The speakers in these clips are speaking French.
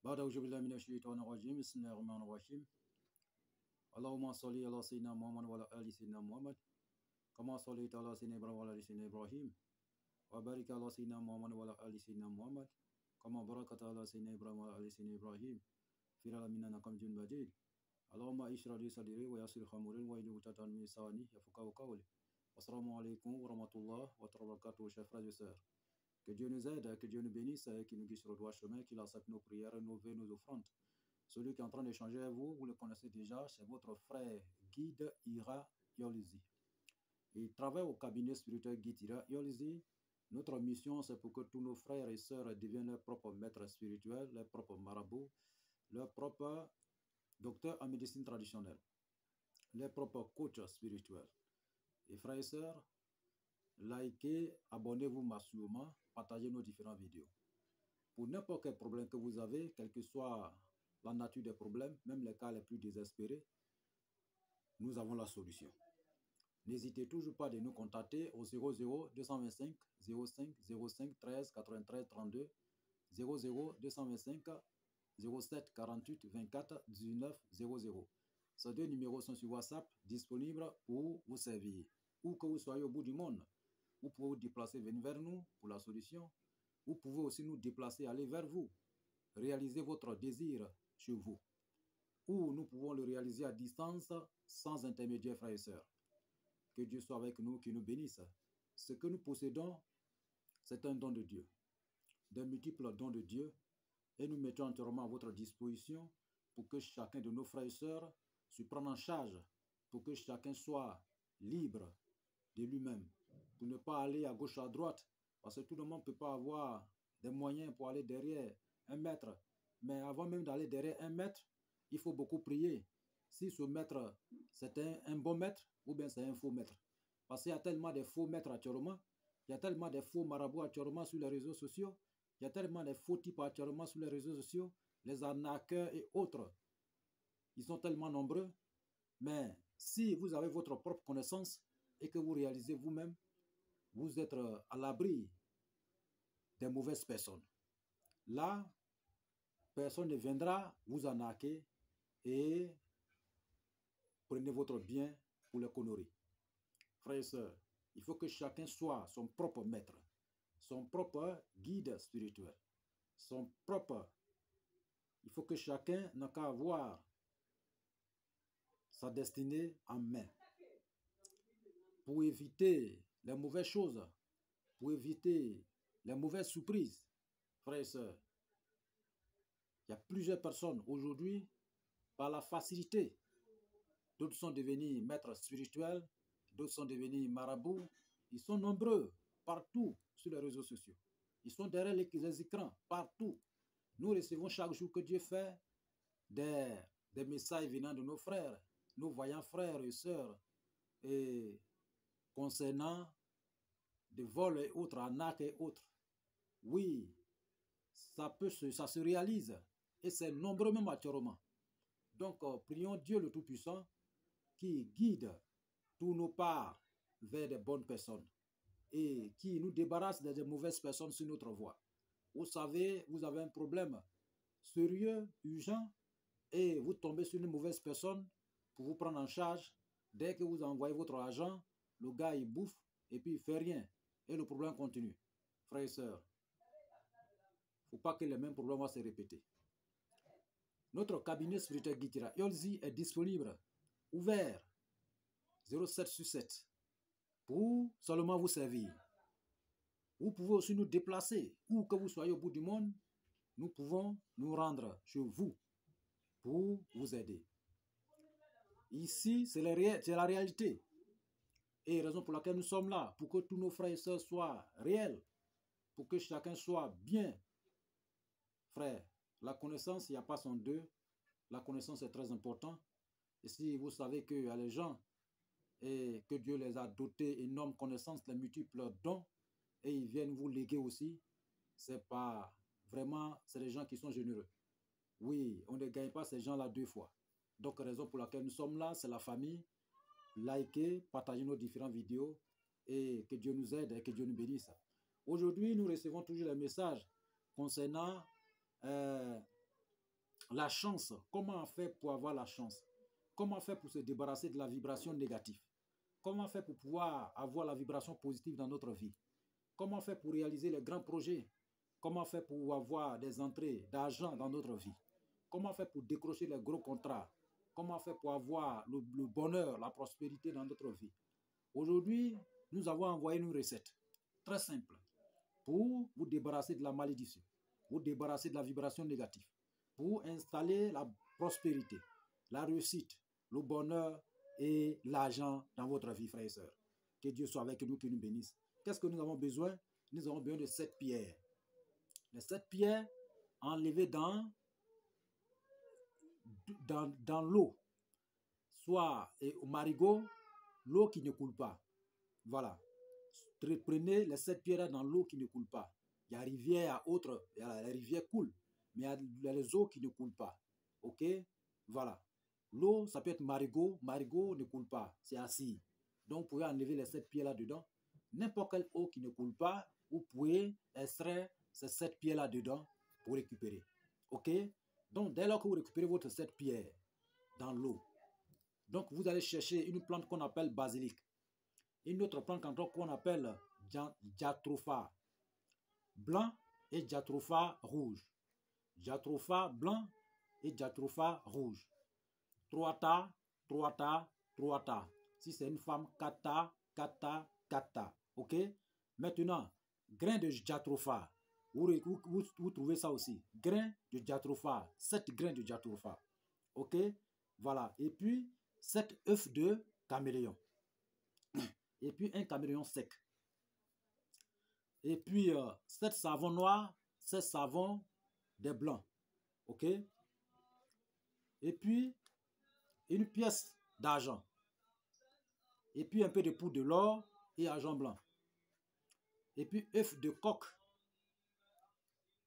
بعد أعوذ بالله من الشيطان الرجيم بسم الله الرحمن الرحيم اللهم صل على سيدنا محمد وعلى آل سيدنا محمد كما صليت على سيدنا إبراهيم وعلى آل سيدنا إبراهيم وبارك على سيدنا محمد وعلى آل سيدنا محمد كما باركت على سيدنا إبراهيم وعلى آل سيدنا إبراهيم في العالمين إنك حميد مجيد اللهم اشرح لي صدري ويسر لي أمري واحلل عقدة من لساني يفقهوا قولي. Assalamu alaikum wa rahmatullah wa barakatuh, chers frères et sœurs. Que Dieu nous aide, que Dieu nous bénisse et qu'il nous guide sur le droit chemin, qu'il accepte nos prières, nos vœux, nos offrandes. Celui qui est en train d'échanger avec vous, vous le connaissez déjà, c'est votre frère Guide Ira Yolizi. Il travaille au cabinet spirituel Guide Ira Yolizi. Notre mission, c'est pour que tous nos frères et sœurs deviennent leurs propres maîtres spirituels, leurs propres marabouts, leurs propres docteurs en médecine traditionnelle, leurs propres coachs spirituels. Et frères et sœurs, likez, abonnez-vous massivement, partagez nos différentes vidéos. Pour n'importe quel problème que vous avez, quelle que soit la nature des problèmes, même les cas les plus désespérés, nous avons la solution. N'hésitez toujours pas de nous contacter au 00 225 05 05 13 93 32 00 225 07 48 24 19 00. Ces deux numéros sont sur WhatsApp, disponibles pour vous servir. Où que vous soyez au bout du monde, vous pouvez vous déplacer, venir vers nous pour la solution. Vous pouvez aussi nous déplacer, aller vers vous, réaliser votre désir chez vous. Ou nous pouvons le réaliser à distance, sans intermédiaire, frères et sœurs. Que Dieu soit avec nous, qu'il nous bénisse. Ce que nous possédons, c'est un don de Dieu, de multiples dons de Dieu, et nous mettons entièrement à votre disposition pour que chacun de nos frères et sœurs se prenne en charge, pour que chacun soit libre de lui-même, pour ne pas aller à gauche, à droite, parce que tout le monde ne peut pas avoir des moyens pour aller derrière un maître. Mais avant même d'aller derrière un maître, il faut beaucoup prier. Si ce maître, c'est un bon maître, ou bien c'est un faux maître. Parce qu'il y a tellement de faux maîtres actuellement, il y a tellement de faux marabouts actuellement sur les réseaux sociaux, il y a tellement de faux types actuellement sur les réseaux sociaux, les arnaqueurs et autres. Ils sont tellement nombreux. Mais si vous avez votre propre connaissance et que vous réalisez vous-même, vous êtes à l'abri des mauvaises personnes. Là, personne ne viendra vous arnaquer et prenez votre bien pour le conneries. Frères et sœurs, il faut que chacun soit son propre maître, son propre guide spirituel, son propre. Il faut que chacun n'a qu'à avoir sa destinée en main pour éviter les mauvaises choses, pour éviter les mauvaises surprises. Frères et sœurs, il y a plusieurs personnes aujourd'hui, par la facilité, d'autres sont devenus maîtres spirituels, d'autres sont devenus marabouts. Ils sont nombreux partout sur les réseaux sociaux. Ils sont derrière les écrans, partout. Nous recevons chaque jour que Dieu fait des messages venant de nos frères, nos voyants frères et sœurs, et concernant des vols et autres, arnaques et autres. Oui, ça se réalise, et c'est nombreux même actuellement. Donc, prions Dieu le Tout-Puissant qui guide tous nos pas vers des bonnes personnes et qui nous débarrasse des mauvaises personnes sur notre voie. Vous savez, vous avez un problème sérieux, urgent, et vous tombez sur une mauvaise personne pour vous prendre en charge. Dès que vous envoyez votre argent, le gars il bouffe et puis il ne fait rien. Et le problème continue. Frères et sœurs, il ne faut pas que les mêmes problèmes vont se répéter. Notre cabinet spirituel Guide Ira Yolizi est disponible, ouvert, 07/7, pour seulement vous servir. Vous pouvez aussi nous déplacer, où que vous soyez au bout du monde, nous pouvons nous rendre chez vous pour vous aider. Ici, c'est la réalité. Et raison pour laquelle nous sommes là, pour que tous nos frères et sœurs soient réels, pour que chacun soit bien. Frère, la connaissance, il n'y a pas son deux. La connaissance est très importante. Et si vous savez qu'il y a les gens et que Dieu les a dotés d'énormes connaissances, les multiples dons, et ils viennent vous léguer aussi, c'est pas vraiment, c'est des gens qui sont généreux. Oui, on ne gagne pas ces gens-là deux fois. Donc, raison pour laquelle nous sommes là, c'est la famille. Likez, partagez nos différentes vidéos et que Dieu nous aide et que Dieu nous bénisse. Aujourd'hui, nous recevons toujours les messages concernant la chance. Comment on fait pour avoir la chance? Comment faire pour se débarrasser de la vibration négative? Comment faire pour pouvoir avoir la vibration positive dans notre vie? Comment faire pour réaliser les grands projets? Comment faire pour avoir des entrées d'argent dans notre vie? Comment faire pour décrocher les gros contrats? Comment faire pour avoir le bonheur, la prospérité dans notre vie? Aujourd'hui, nous avons envoyé une recette très simple pour vous débarrasser de la malédiction, vous débarrasser de la vibration négative, pour installer la prospérité, la réussite, le bonheur et l'argent dans votre vie, frères et sœurs. Que Dieu soit avec nous, qu'il nous bénisse. Qu'est-ce que nous avons besoin? Nous avons besoin de 7 pierres. Les 7 pierres enlevées dans l'eau, soit au marigot, l'eau qui ne coule pas. Voilà. Prenez les 7 pierres dans l'eau qui ne coule pas. Il y a rivière, la rivière coule, mais il y a les eaux qui ne coulent pas. Ok? Voilà. L'eau, ça peut être marigot. Marigot ne coule pas, c'est assis. Donc, vous pouvez enlever les 7 pierres là-dedans. N'importe quelle eau qui ne coule pas, vous pouvez extraire ces 7 pierres là-dedans pour récupérer. Ok? Donc, dès lors que vous récupérez votre 7 pierres dans l'eau, donc vous allez chercher une plante qu'on appelle basilic. Une autre plante qu'on appelle jatropha blanc et jatropha rouge. Jatropha blanc et jatropha rouge. 3 tas, 3 tas, 3 tas. Si c'est une femme, 4 tas, 4 tas, 4 tas. Ok? Maintenant, grain de jatropha. Vous trouvez ça aussi. Grain de jatropha. 7 grains de jatropha. Ok? Voilà. Et puis, 7 œufs de caméléon. Et puis, un caméléon sec. Et puis, 7 savons noirs, 7 savons des blancs. Ok? Et puis, une pièce d'argent. Et puis, un peu de poudre de l'or et argent blanc. Et puis, œuf de coq.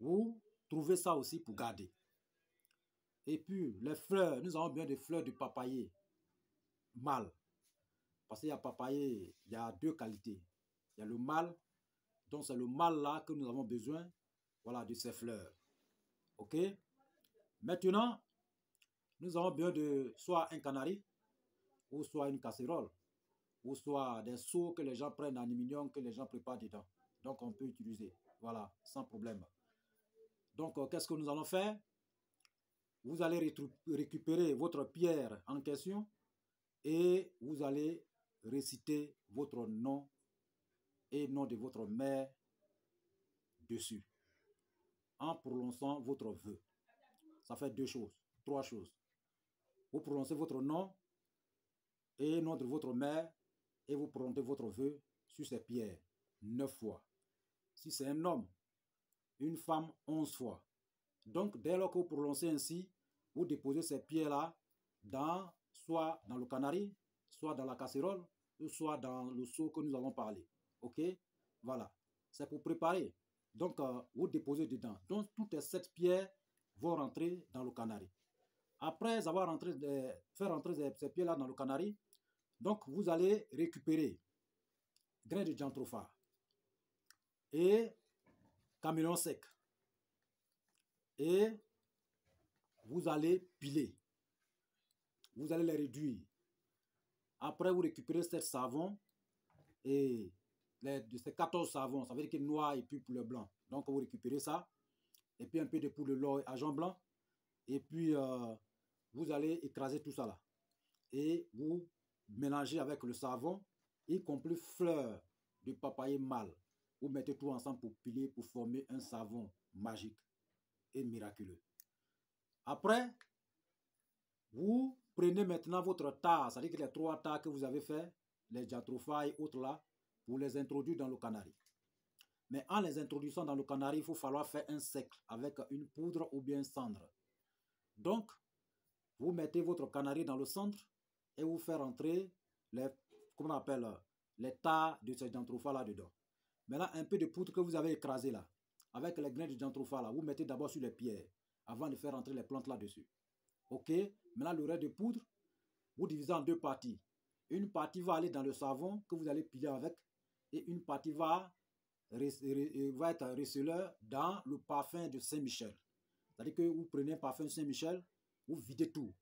Vous trouvez ça aussi pour garder. Et puis, les fleurs. Nous avons bien des fleurs de papayer mâle. Parce qu'il y a papayer, il y a 2 qualités. Il y a le mâle. Donc, c'est le mâle là que nous avons besoin. Voilà, de ces fleurs. Ok? Maintenant, nous avons besoin de soit un canari, ou soit une casserole, ou soit des seaux que les gens prennent en aluminium, que les gens préparent dedans. Donc, on peut utiliser. Voilà, sans problème. Donc, qu'est-ce que nous allons faire? Vous allez récupérer votre pierre en question et vous allez réciter votre nom et nom de votre mère dessus en prononçant votre vœu. Ça fait 2 choses, 3 choses. Vous prononcez votre nom et nom de votre mère et vous prononcez votre vœu sur ces pierres 9 fois. Si c'est un homme, une femme 11 fois. Donc, dès lors que vous prononcez ainsi, vous déposez ces pierres-là soit dans le canari, soit dans la casserole, ou soit dans le seau que nous allons parler. Ok? Voilà. C'est pour préparer. Donc, vous déposez dedans. Donc, toutes les 7 pierres vont rentrer dans le canari. Après avoir fait rentrer ces pierres-là dans le canari, donc vous allez récupérer grain de jatropha et caméléon sec. Et vous allez piler. Vous allez les réduire. Après, vous récupérez 7 savons et de ces 14 savons, ça veut dire que noir et puis pour le blanc. Donc, vous récupérez ça. Et puis un peu de poudre de l'or et argent blanc. Et puis, vous allez écraser tout ça là. Et vous mélangez avec le savon, y compris fleurs de papayer mâle. Vous mettez tout ensemble pour piler, pour former un savon magique et miraculeux. Après, vous prenez maintenant votre tasse, c'est-à-dire que les 3 tasses que vous avez fait, les jatropha et autres là, pour les introduire dans le canari. Mais en les introduisant dans le canari, il faut falloir faire un cercle avec une poudre ou bien cendre. Donc, vous mettez votre canari dans le centre et vous faites rentrer les, comment on appelle, les tas de ces jatropha là-dedans. Maintenant, un peu de poudre que vous avez écrasé là, avec les grains de jatropha là, vous mettez d'abord sur les pierres avant de faire rentrer les plantes là-dessus. Ok? Maintenant, le reste de poudre, vous divisez en 2 parties. Une partie va aller dans le savon que vous allez piler avec et une partie va être receleur dans le parfum de Saint-Michel. C'est-à-dire que vous prenez un parfum Saint-Michel, vous videz tout.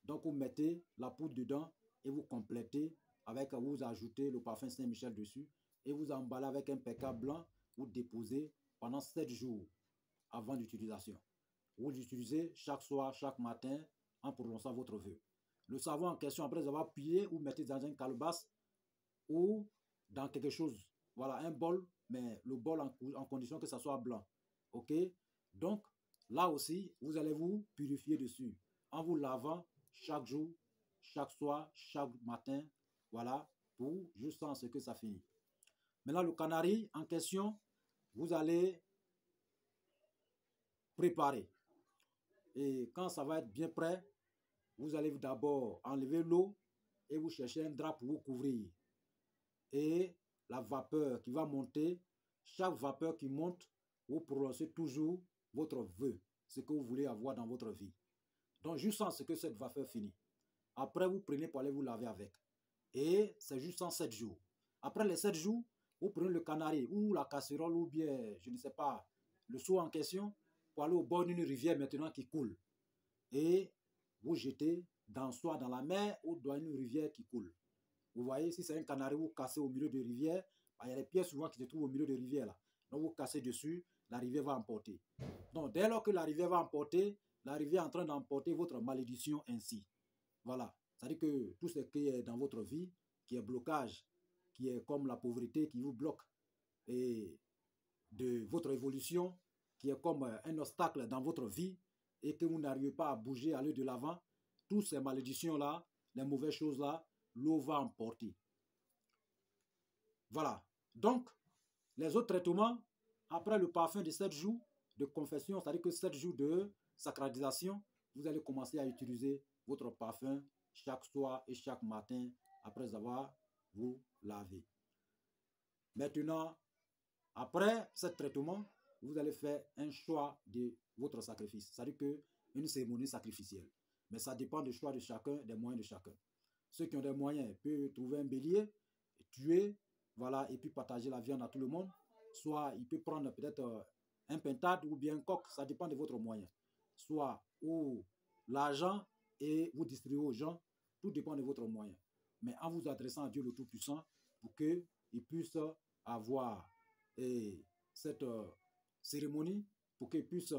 Donc, vous mettez la poudre dedans et vous complétez avec, vous ajoutez le parfum Saint-Michel dessus et vous emballez avec un PK blanc, vous déposez pendant 7 jours avant l'utilisation. Vous l'utilisez chaque soir, chaque matin en prononçant votre vœu. Le savon en question, après avoir plié, vous mettez dans un calebasse ou dans quelque chose. Voilà, un bol, mais le bol en condition que ça soit blanc. OK? Donc, là aussi, vous allez vous purifier dessus en vous lavant chaque jour, chaque soir, chaque matin. Voilà, pour jusqu'à ce que ça finisse. Maintenant, le canari en question, vous allez préparer. Et quand ça va être bien prêt, vous allez d'abord enlever l'eau et vous cherchez un drap pour vous couvrir. Et la vapeur qui va monter, chaque vapeur qui monte, vous prononcez toujours votre vœu, ce que vous voulez avoir dans votre vie. Donc, jusqu'à ce que cette vapeur finisse. Après, vous prenez pour aller vous laver avec. Et c'est juste en 7 jours. Après les 7 jours, vous prenez le canari ou la casserole ou bien, je ne sais pas, le seau en question pour aller au bord d'une rivière maintenant qui coule. Et vous jetez soit dans la mer ou dans une rivière qui coule. Vous voyez, si c'est un canari, vous cassez au milieu de rivière, il y a des pierres souvent qui se trouvent au milieu de rivière là. Donc vous cassez dessus, la rivière va emporter. Donc dès lors que la rivière va emporter, la rivière est en train d'emporter votre malédiction ainsi. Voilà. C'est-à-dire que tout ce qui est dans votre vie, qui est blocage, qui est comme la pauvreté qui vous bloque, et de votre évolution, qui est comme un obstacle dans votre vie, et que vous n'arrivez pas à bouger, à aller de l'avant, toutes ces malédictions-là, les mauvaises choses-là, l'eau va emporter. Voilà. Donc, les autres traitements, après le parfum de 7 jours de confession, c'est-à-dire que 7 jours de sacralisation, vous allez commencer à utiliser votre parfum chaque soir et chaque matin après avoir vous lavé. Maintenant, après ce traitement, vous allez faire un choix de votre sacrifice. C'est-à-dire qu'une cérémonie sacrificielle. Mais ça dépend du choix de chacun, des moyens de chacun. Ceux qui ont des moyens peuvent trouver un bélier, tuer, voilà, et puis partager la viande à tout le monde. Soit il peut prendre peut-être un pintade ou bien un coq, ça dépend de votre moyen. Soit ou l'argent et vous distribuez aux gens, tout dépend de votre moyen. Mais en vous adressant à Dieu le Tout-Puissant pour qu'il puisse avoir cette cérémonie, pour qu'il puisse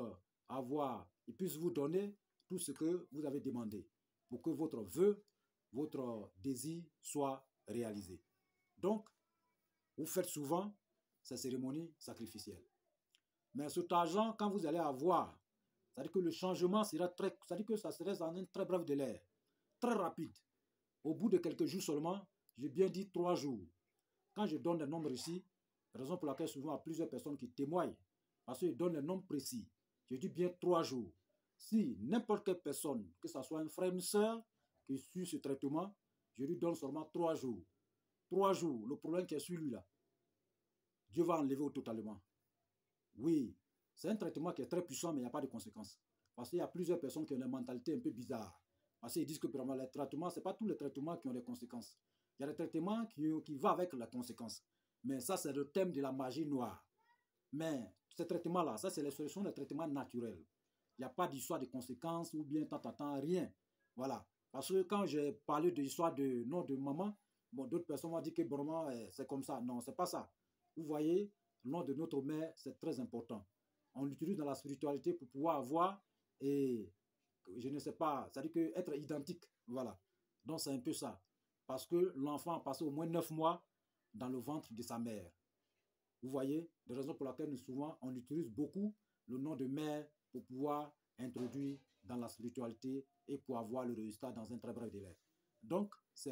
il puisse vous donner tout ce que vous avez demandé, pour que votre vœu, votre désir soit réalisé. Donc, vous faites souvent ces cérémonies sacrificielles. Mais cet argent, quand vous allez avoir, c'est-à-dire que le changement sera c'est-à-dire que ça serait en un très bref délai, très rapide. Au bout de quelques jours seulement, j'ai bien dit 3 jours. Quand je donne des nombres ici, raison pour laquelle souvent il y a plusieurs personnes qui témoignent, parce qu'ils donnent les nombres précis. Je dis bien 3 jours. Si n'importe quelle personne, que ce soit un frère, une soeur, qui suit ce traitement, je lui donne seulement 3 jours. 3 jours, le problème qui est celui-là, Dieu va enlever totalement. Oui, c'est un traitement qui est très puissant, mais il n'y a pas de conséquences. Parce qu'il y a plusieurs personnes qui ont des mentalités un peu bizarres. Parce qu'ils disent que vraiment, les traitements, ce n'est pas tous les traitements qui ont des conséquences. Il y a des traitements qui vont avec la conséquence. Mais ça, c'est le thème de la magie noire. Mais ces traitements-là, ça, c'est les solutions des traitements naturels. Il n'y a pas d'histoire de conséquences ou bien tant, rien. Voilà. Parce que quand j'ai parlé de l'histoire de nom de maman, bon, d'autres personnes m'ont dit que vraiment, c'est comme ça. Non, c'est pas ça. Vous voyez, le nom de notre mère, c'est très important. On l'utilise dans la spiritualité pour pouvoir avoir, et je ne sais pas, c'est-à-dire que être identique. Voilà. Donc, c'est un peu ça. Parce que l'enfant a passé au moins 9 mois dans le ventre de sa mère. Vous voyez, de raison pour laquelle souvent on utilise beaucoup le nom de mère pour pouvoir introduire dans la spiritualité et pour avoir le résultat dans un très bref délai. Donc, il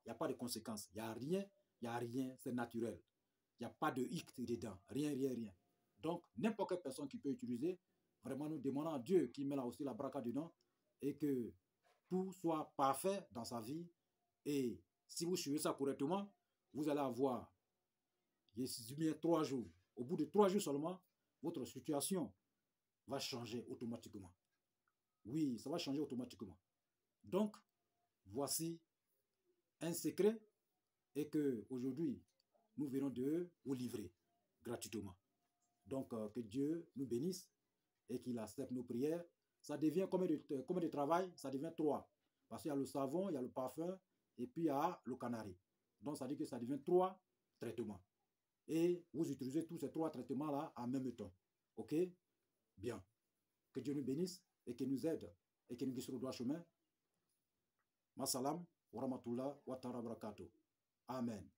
n'y a pas de conséquences. Il n'y a rien, c'est naturel. Il n'y a pas de hic dedans, rien. Donc, n'importe quelle personne qui peut utiliser, vraiment nous demandons à Dieu qui met là aussi la braca dedans et que tout soit parfait dans sa vie. Et si vous suivez ça correctement, vous allez avoir, j'ai bien 3 jours. Au bout de 3 jours seulement, votre situation va changer automatiquement. Oui, ça va changer automatiquement. Donc, voici un secret et que aujourd'hui, nous venons de vous livrer gratuitement. Donc, que Dieu nous bénisse et qu'il accepte nos prières, ça devient combien de travail? Ça devient 3. Parce qu'il y a le savon, il y a le parfum, et puis il y a le canari. Donc, ça dit que ça devient 3 traitements. Et vous utilisez tous ces 3 traitements-là en même temps. OK? Bien. Que Dieu nous bénisse et qu'il nous aide et qu'il nous guide sur le droit chemin. Ma salam wa rahmatullah wa ta'ala barakatuh. Amen.